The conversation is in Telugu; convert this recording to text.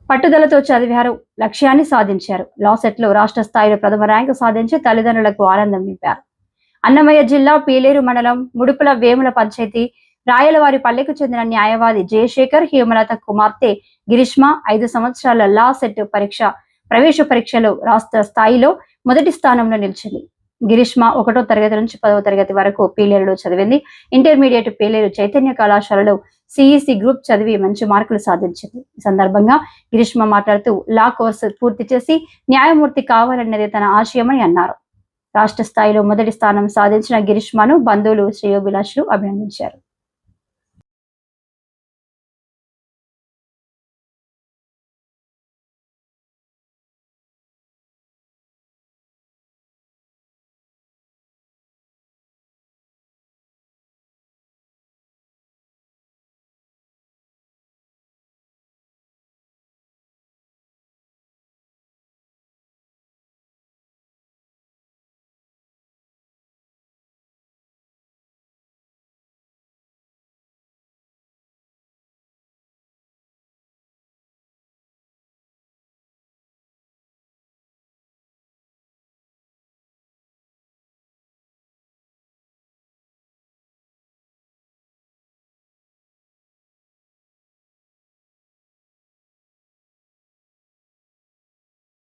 పట్టుదలతో చదివారు, లక్ష్యాన్ని సాధించారు. లాసెట్ లో రాష్ట్ర స్థాయిలో ప్రథమ ర్యాంకు సాధించి తల్లిదండ్రులకు ఆనందం నింపారు. అన్నమయ్య జిల్లా పీలేరు మండలం ముడుపుల వేముల పంచాయతీ రాయలవారి పల్లెకు చెందిన న్యాయవాది జయశేఖర్ హేమలత కుమార్తె గిరిష్మ 5 సంవత్సరాల లా సెట్ ప్రవేశ పరీక్షలో రాష్ట్ర స్థాయిలో మొదటి స్థానంలో నిలిచింది. గిరిష్మ 1వ తరగతి నుంచి 10వ తరగతి వరకు పీలేరులో చదివింది. ఇంటర్మీడియట్ పీలేరు చైతన్య కళాశాలలో సిఈసి గ్రూప్ చదివి మంచి మార్కులు సాధించింది. ఈ సందర్భంగా గిరిష్మ మాట్లాడుతూ లా కోర్సు పూర్తి చేసి న్యాయమూర్తి కావాలన్నది తన ఆశయమని అన్నారు. రాష్ట్ర స్థాయిలో మొదటి స్థానం సాధించిన గిరిష్మను బంధువులు శ్రేయోభిలాషులు అభినందించారు.